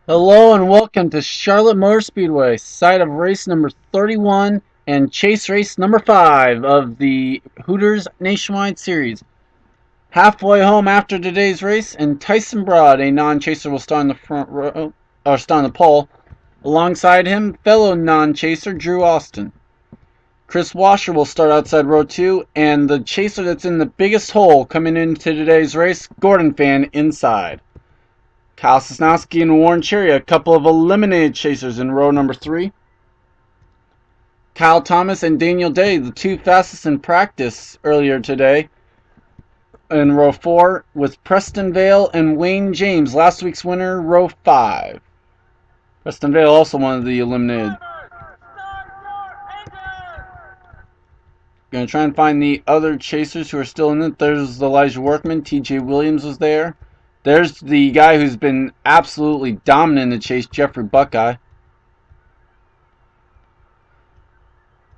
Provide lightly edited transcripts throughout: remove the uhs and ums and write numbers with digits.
Hello and welcome to Charlotte Motor Speedway, site of race number 31 and chase race number 5 of the Hooters Nationwide Series. Halfway home after today's race, and Tyson Broad, a non-chaser, will start in the front row, or start on the pole. Alongside him, fellow non-chaser Drew Austin. Chris Washer will start outside row 2, and the chaser that's in the biggest hole coming into today's race, Gordon Fan, inside. Kyle Sosnowski and Warren Cherry, a couple of eliminated chasers in row number 3. Kyle Thomas and Daniel Day, the two fastest in practice earlier today, in row 4, with Preston Vale and Wayne James, last week's winner, row 5. Preston Vale also one of the eliminated. Going to try and find the other chasers who are still in it. There's Elijah Werkman. TJ Williams was there. There's the guy who's been absolutely dominant in the chase, Jeffre Buckeye.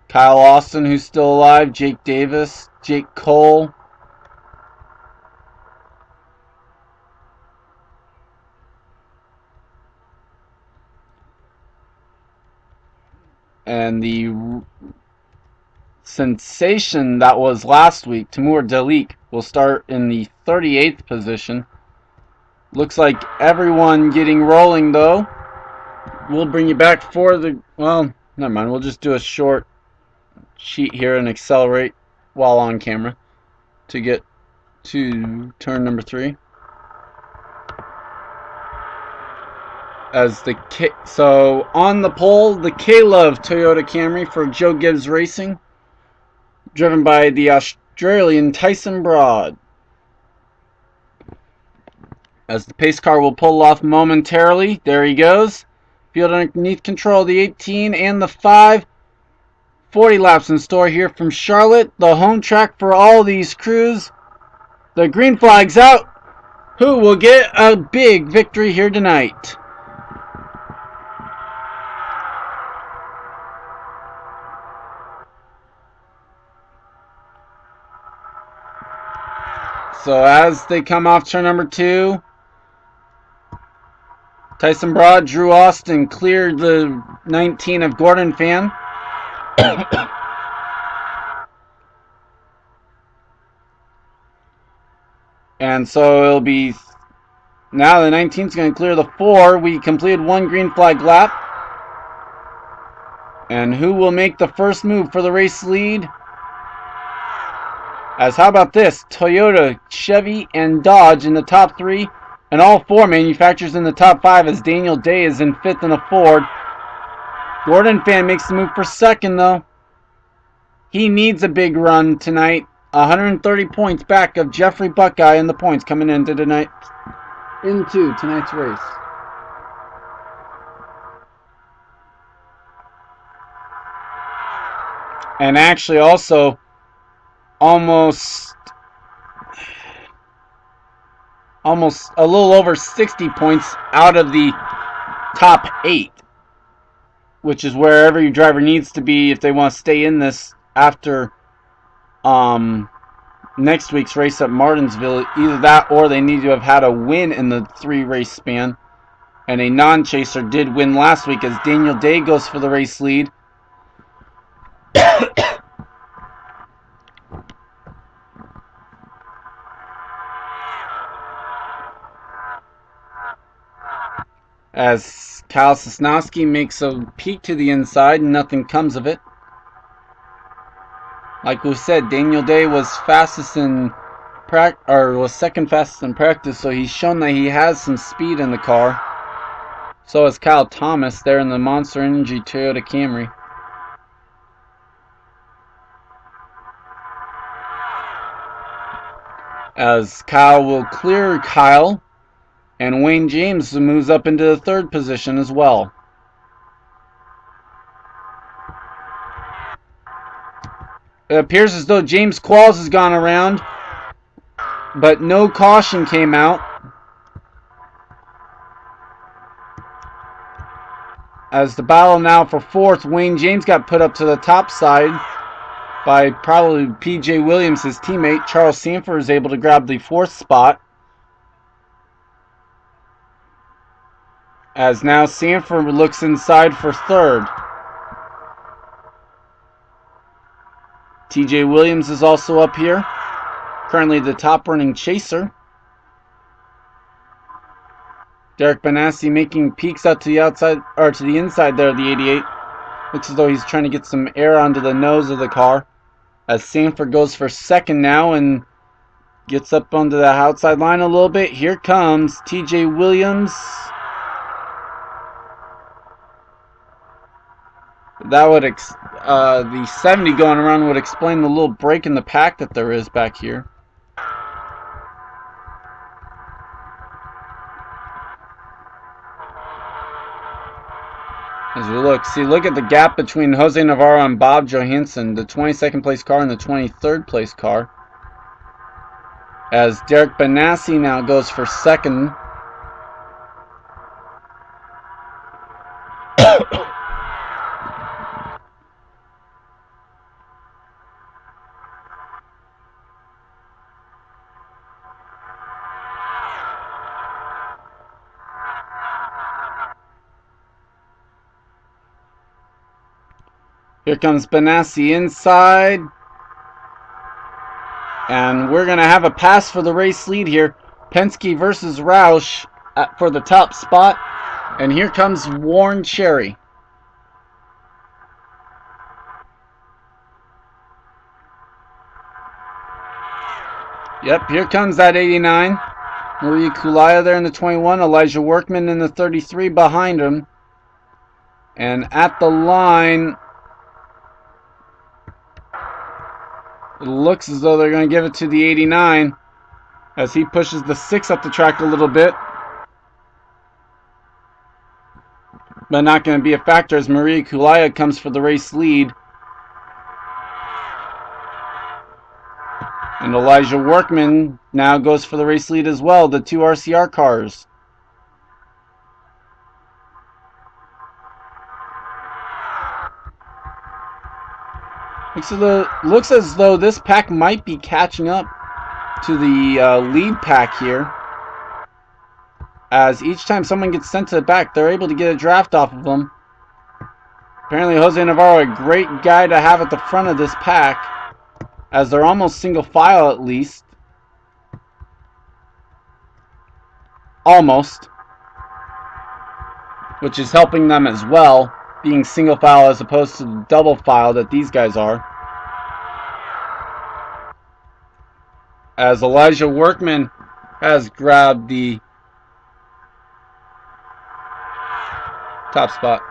Kyle Austin, who's still alive. Jake Davis. Jake Cole. And the sensation that was last week, Timur Dalik, will start in the 38th position. Looks like everyone getting rolling, though. We'll bring you back for the... Well, never mind. We'll just do a short sheet here and accelerate while on camera to get to turn number 3. So on the pole, the K-Love Toyota Camry for Joe Gibbs Racing, driven by the Australian Tyson Broad. As the pace car will pull off momentarily, there he goes. Field underneath control of the 18 and the 5. 40 laps in store here from Charlotte, the home track for all these crews. The green flag's out. Who will get a big victory here tonight? So as they come off turn number 2, Tyson Broad, Drew Austin cleared the 19 of Gordon Fan. And so it'll be... Now the 19 is going to clear the 4. We completed one green flag lap. And who will make the first move for the race lead? As how about this? Toyota, Chevy, and Dodge in the top 3. And all 4 manufacturers in the top 5 as Daniel Day is in 5th in a Ford. Gordon Fan makes the move for 2nd, though. He needs a big run tonight. 130 points back of Jeffre Buckeye in the points coming into tonight's race. And actually also almost a little over 60 points out of the top 8, which is where every driver needs to be if they want to stay in this after next week's race at Martinsville. Either that or they need to have had a win in the 3-race span. And a non-chaser did win last week as Daniel Day goes for the race lead. As Kyle Sosnowski makes a peek to the inside, nothing comes of it. Like we said, Daniel Day was was second fastest in practice, so he's shown that he has some speed in the car. So is Kyle Thomas there in the Monster Energy Toyota Camry. As Kyle will clear Kyle, and Wayne James moves up into the 3rd position as well. It appears as though James Qualls has gone around, but no caution came out. As the battle now for 4th, Wayne James got put up to the top side by probably P.J. Williams, his teammate. Charles Sanford is able to grab the 4th spot. As now Sanford looks inside for third. TJ Williams is also up here. Currently the top running chaser. Derek Benassi making peeks out to the outside, or to the inside there of the 88. Looks as though he's trying to get some air onto the nose of the car. As Sanford goes for second now and gets up onto the outside line a little bit. Here comes TJ Williams. That would the 70 going around would explain the little break in the pack that there is back here. As we look at the gap between Jose Navarro and Bob Johansson, the 22nd place car and the 23rd place car. As Derek Benassi now goes for second. Here comes Benassi inside. And we're going to have a pass for the race lead here. Penske versus Roush for the top spot. And here comes Warren Cherry. Yep, here comes that 89. Maria Kulaya there in the 21. Elijah Werkman in the 33 behind him. And at the line, it looks as though they're going to give it to the 89 as he pushes the 6 up the track a little bit. But not going to be a factor as Maria Kulaya comes for the race lead. And Elijah Werkman now goes for the race lead as well, the 2 RCR cars. Looks as though this pack might be catching up to the lead pack here. As each time someone gets sent to the back, they're able to get a draft off of them. Apparently Jose Navarro, a great guy to have at the front of this pack, as they're almost single file at least. Almost. Which is helping them as well, being single file as opposed to the double file that these guys are. As Elijah Werkman has grabbed the top spot.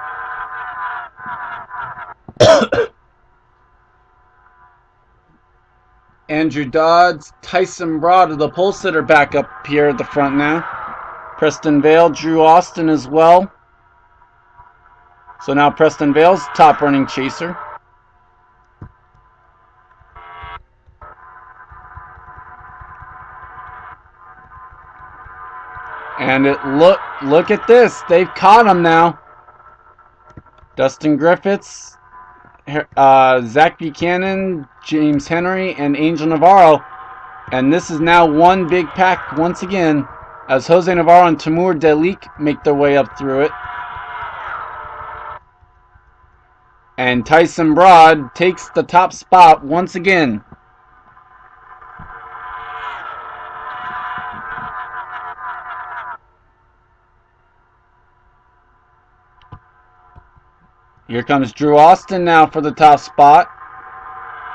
Andrew Dodds, Tyson Broad, the pole sitter back up here at the front now. Preston Vale, Drew Austin as well. So now Preston Vale's top running chaser. And look at this. They've caught him now. Dustin Griffiths, Zach Buchanan, James Henry, and Angel Navarro. And this is now one big pack once again as Jose Navarro and Timur Delik make their way up through it. And Tyson Broad takes the top spot once again. Here comes Drew Austin now for the top spot.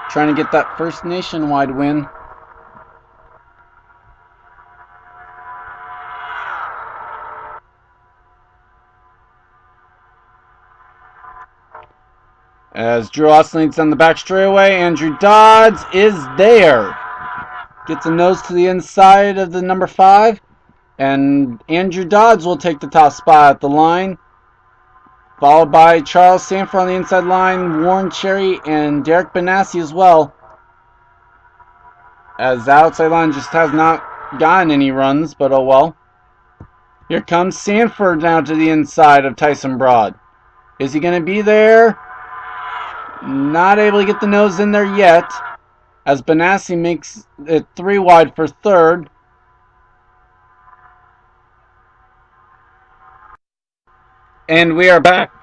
Trying to get that first nationwide win. As Drew Austin leads down the back straightaway, Andrew Dodds is there. Gets a nose to the inside of the number 5. And Andrew Dodds will take the top spot at the line. Followed by Charles Sanford on the inside line, Warren Cherry, and Derek Benassi as well. As the outside line just has not gotten any runs, but oh well. Here comes Sanford now to the inside of Tyson Broad. Is he going to be there? Not able to get the nose in there yet. As Benassi makes it 3 wide for third. And we are back.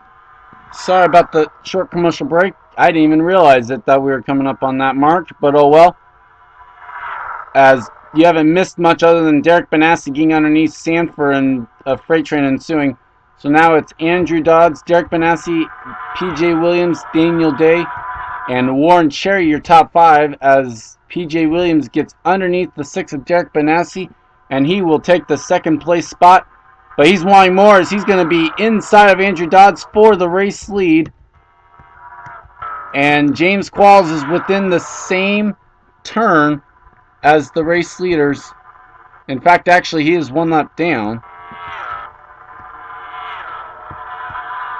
Sorry about the short commercial break. I didn't even realize it that we were coming up on that mark, but oh well. As you haven't missed much other than Derek Benassi getting underneath Sanford and a freight train ensuing. So now it's Andrew Dodds, Derek Benassi, PJ Williams, Daniel Day, and Warren Cherry, your top 5, as PJ Williams gets underneath the 6 of Derek Benassi, and he will take the second place spot. But he's wanting more as he's going to be inside of Andrew Dodds for the race lead. And James Qualls is within the same turn as the race leaders. In fact, actually, he is one lap down.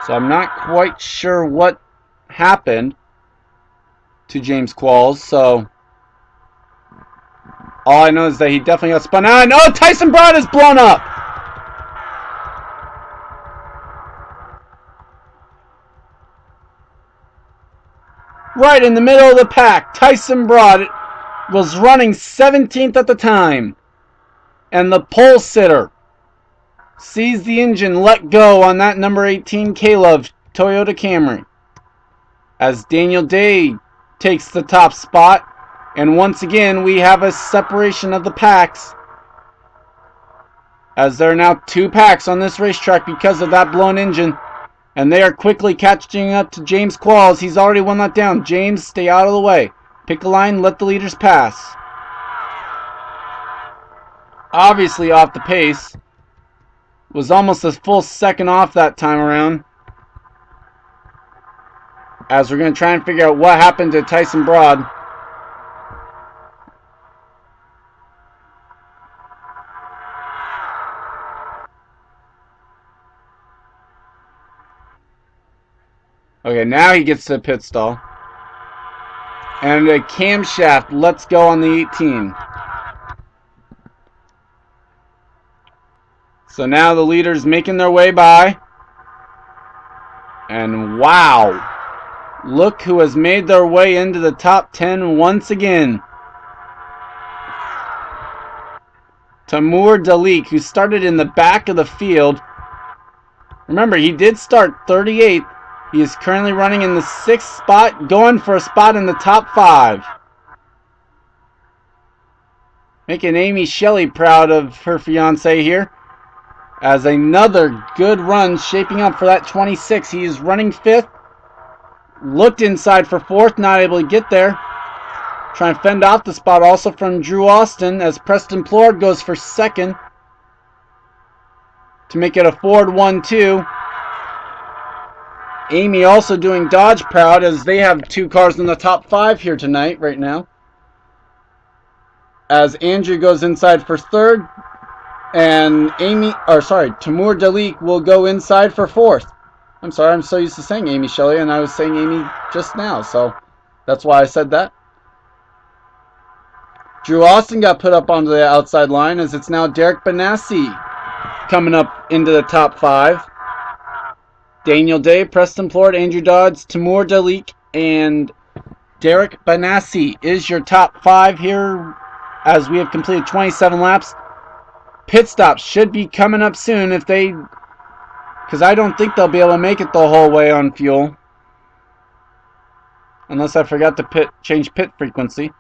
So I'm not quite sure what happened to James Qualls. So all I know is that he definitely got spun out. And oh, Tyson Broad is blown up. Right in the middle of the pack, Tyson Broad was running 17th at the time. And the pole sitter sees the engine let go on that number 18 K-Love Toyota Camry. As Daniel Day takes the top spot. And once again, we have a separation of the packs. As there are now 2 packs on this racetrack because of that blown engine. And they are quickly catching up to James Qualls. He's already one lap down. James, stay out of the way. Pick a line, let the leaders pass. Obviously off the pace. Was almost a full second off that time around. As we're going to try and figure out what happened to Tyson Broad. Okay, now he gets to a pit stall. And a camshaft lets go on the 18. So now the leaders making their way by. And wow. Look who has made their way into the top 10 once again. Timur Dalik, who started in the back of the field. Remember, he did start 38th. He is currently running in the 6th spot, going for a spot in the top 5. Making Amy Shelley proud of her fiance here. As another good run shaping up for that 26. He is running 5th. Looked inside for 4th, not able to get there. Trying to fend off the spot also from Drew Austin as Preston Plourd goes for 2nd. To make it a Ford 1-2. Amy also doing Dodge proud as they have 2 cars in the top 5 here tonight, right now. As Andrew goes inside for 3rd. And Timur Dalik will go inside for 4th. I'm sorry, I'm so used to saying Amy Shelley, and I was saying Amy just now, so that's why I said that. Drew Austin got put up onto the outside line as it's now Derek Benassi coming up into the top 5. Daniel Day, Preston Plourd, Andrew Dodds, Timur Dalik, and Derek Benassi is your top 5 here as we have completed 27 laps. Pit stops should be coming up soon if they, because I don't think they'll be able to make it the whole way on fuel. Unless I forgot to change pit frequency.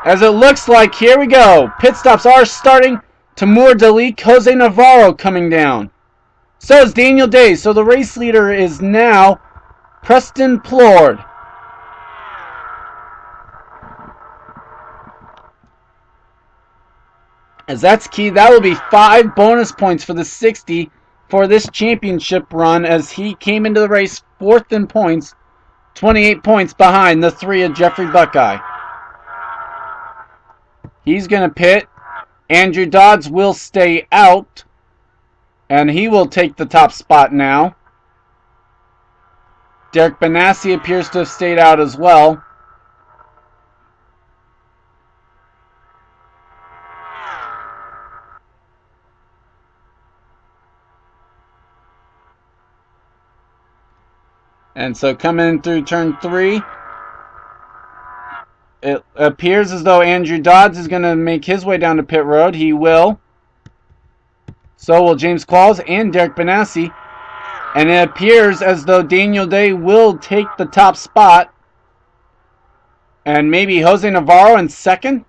As it looks like, here we go. Pit stops are starting. Timur Dalik, Jose Navarro coming down. So is Daniel Day. So the race leader is now Preston Plourd. As that's key, that will be 5 bonus points for the 60 for this championship run as he came into the race 4th in points, 28 points behind the 3 of Jeffre Buckeye. He's going to pit. Andrew Dodds will stay out, and he will take the top spot now. Derek Benassi appears to have stayed out as well. And so coming in through turn 3, it appears as though Andrew Dodds is going to make his way down to pit road. He will. So will James Qualls and Derek Benassi. And it appears as though Daniel Day will take the top spot. And maybe Jose Navarro in second?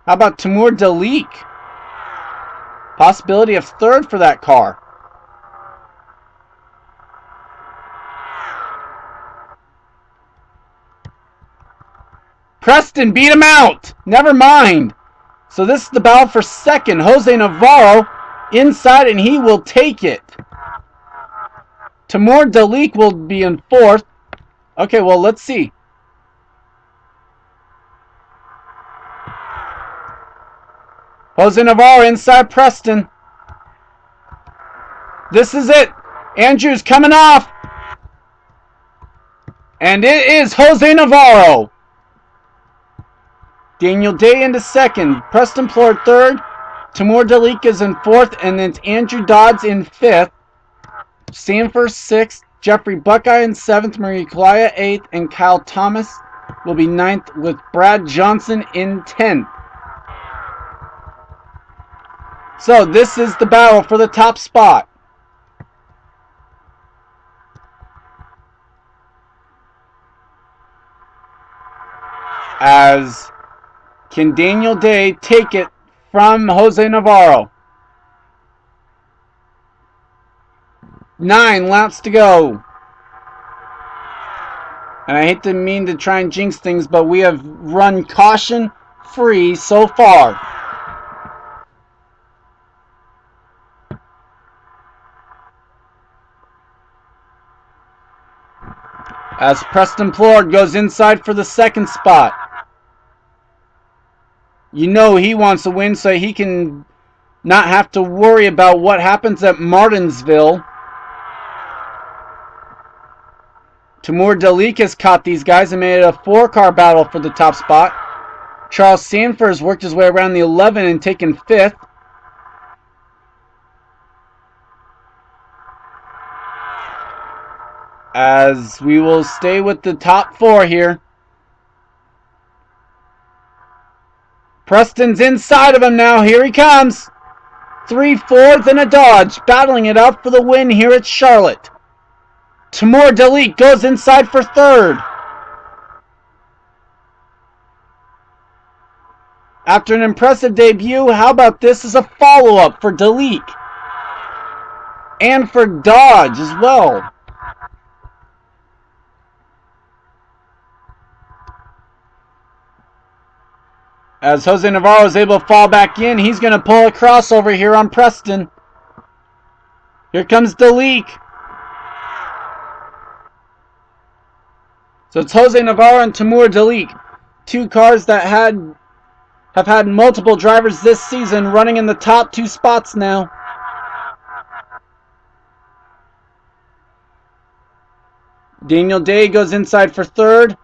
How about Timur Dalik? Possibility of third for that car. Preston beat him out. Never mind. So this is the battle for second. Jose Navarro inside, and he will take it. Timur Dalik will be in fourth. Okay, well, let's see. Jose Navarro inside Preston. This is it. Andrews coming off. And it is Jose Navarro. Daniel Day into second. Preston Plourd third. Timur Dalik is in fourth. And then it's Andrew Dodds in fifth. Sanford sixth. Jeffre Buckeye in seventh. Marie Kalaya eighth. And Kyle Thomas will be ninth with Brad Johnson in 10th. So this is the battle for the top spot. As can Daniel Day take it from Jose Navarro? 9 laps to go. And I hate to mean to try and jinx things, but we have run caution free so far. As Preston Plourd goes inside for the second spot. You know he wants to win so he can not have to worry about what happens at Martinsville. Timur Dalik has caught these guys and made it a 4-car battle for the top spot. Charles Sanford has worked his way around the 11 and taken 5th. As we will stay with the top 4 here. Preston's inside of him now. Here he comes. 3 Fords and a Dodge. Battling it out for the win here at Charlotte. Timur Dalik goes inside for third. After an impressive debut, how about this as a follow-up for Dalik? And for Dodge as well. As Jose Navarro is able to fall back in, he's going to pull a crossover here on Preston. Here comes Dalik. So it's Jose Navarro and Timur Dalik. 2 cars that have had multiple drivers this season running in the top 2 spots now. Daniel Day goes inside for third.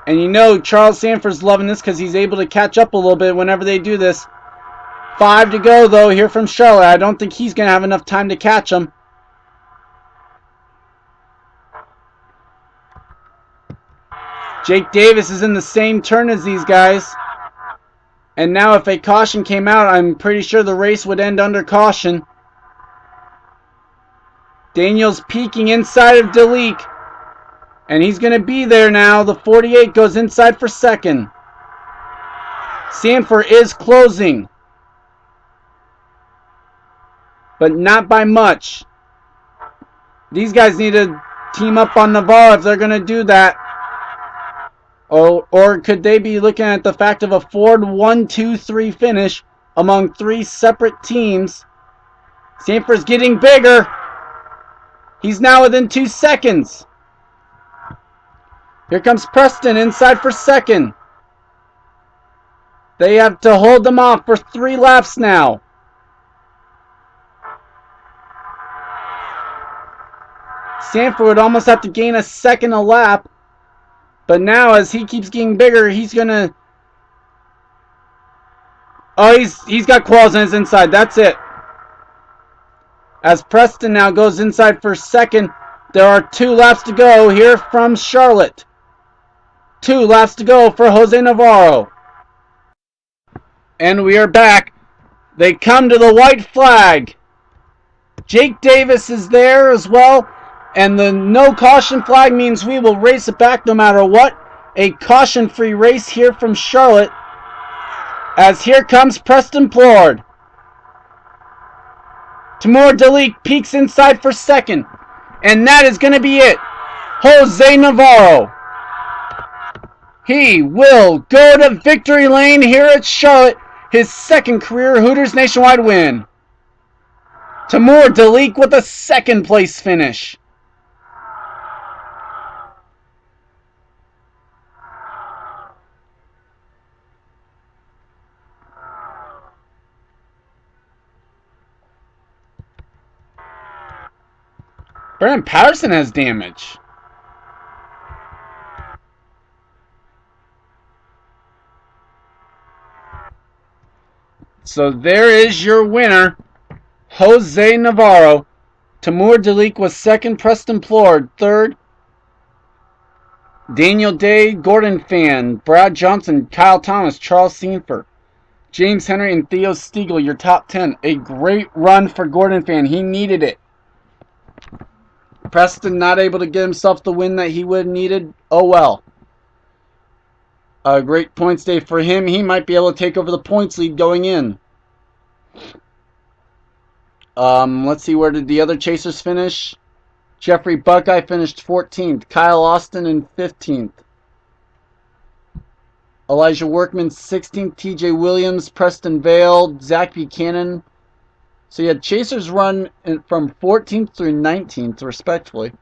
And you know Charles Sanford's loving this because he's able to catch up a little bit whenever they do this. 5 to go though here from Charlotte. I don't think he's going to have enough time to catch him. Jake Davis is in the same turn as these guys. And now if a caution came out, I'm pretty sure the race would end under caution. Daniel's peeking inside of Dalik. And he's going to be there now. The 48 goes inside for second. Sanford is closing. But not by much. These guys need to team up on Navarro if they're going to do that. Or could they be looking at the fact of a Ford 1-2-3 finish among 3 separate teams? Sanford's getting bigger. He's now within 2 seconds. Here comes Preston inside for second. They have to hold them off for 3 laps now. Sanford would almost have to gain a second a lap. But now as he keeps getting bigger, he's going to... Oh, he's got Qualls on his inside. That's it. As Preston now goes inside for second, there are 2 laps to go here from Charlotte. 2 laps to go for Jose Navarro. And we are back. They come to the white flag. Jake Davis is there as well. And the no caution flag means we will race it back no matter what. A caution-free race here from Charlotte. As here comes Preston Plourd. Timur Dalik peeks inside for second. And that is going to be it. Jose Navarro. He will go to victory lane here at Charlotte. His second career Hooters Nationwide win. Timur Dalik with a second place finish. Brandon Patterson has damage. So there is your winner, Jose Navarro. Timur Dalik was second, Preston Plourd third, Daniel Day, Gordon Fan, Brad Johnson, Kyle Thomas, Charles Sanford, James Henry, and Theo Stiegel, your top 10. A great run for Gordon Fan. He needed it. Preston not able to get himself the win that he would have needed. Oh well. A great points day for him. He might be able to take over the points lead going in. Let's see, where did the other chasers finish? Jeffre Buckeye finished 14th. Kyle Austin in 15th. Elijah Werkman 16th. TJ Williams, Preston Vale, Zach Buchanan. So you had chasers run from 14th through 19th, respectively.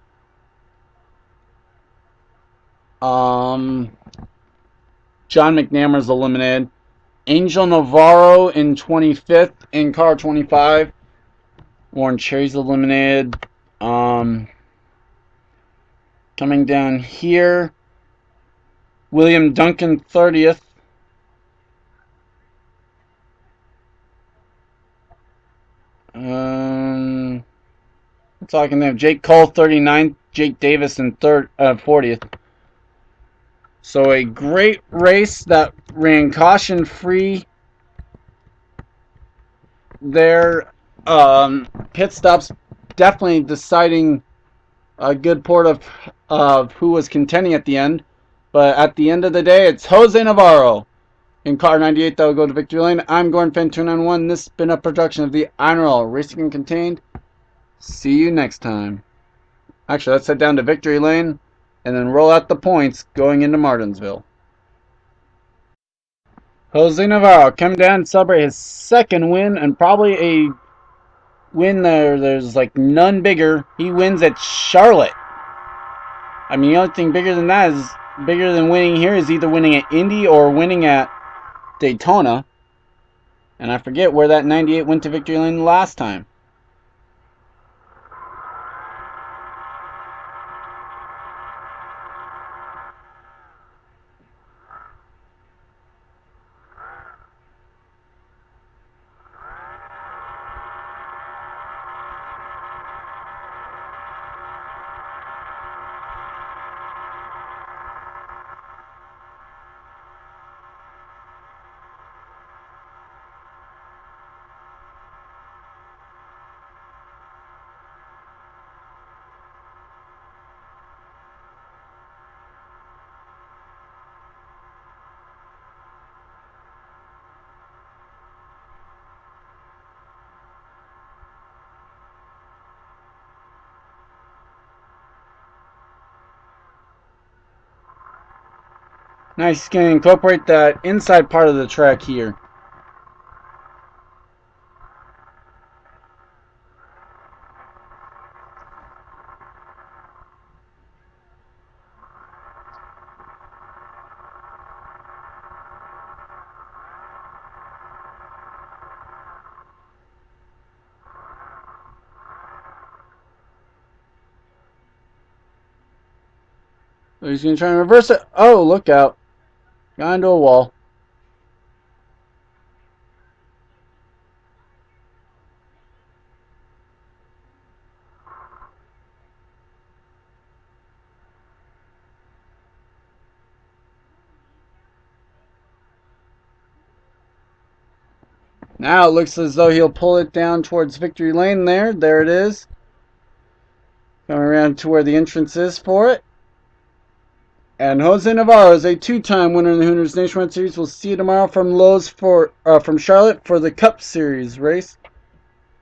John McNamara's eliminated. Angel Navarro in 25th. In car 25. Warren Cherry's eliminated. Coming down here, William Duncan 30th. Talking there, Jake Cole 39th, Jake Davis in 40th. So a great race that ran caution free there. Pit stops definitely deciding a good part of who was contending at the end. But at the end of the day, it's Jose Navarro in car 98 that will go to victory lane. I'm Gordon Fan 291. This has been a production of the INORL Racing and Contained. See you next time. Actually, let's head down to victory lane and then roll out the points going into Martinsville. Jose Navarro come down and celebrate his second win, and probably a win there's like none bigger. He wins at Charlotte. I mean, the only thing bigger than that is bigger than winning here is either winning at Indy or winning at Daytona. And I forget where that 98 went to victory lane last time. Nice, going to incorporate that inside part of the track here. So he's going to try and reverse it. Oh, look out. Got into a wall. Now it looks as though he'll pull it down towards victory lane there. There it is. Coming around to where the entrance is for it. And Jose Navarro is a two-time winner in the Hooters Nationwide Series. We'll see you tomorrow from from Charlotte for the Cup Series race.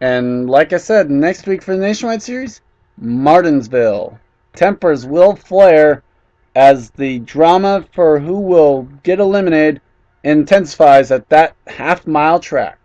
And like I said, next week for the Nationwide Series, Martinsville. Tempers will flare as the drama for who will get eliminated intensifies at that half-mile track.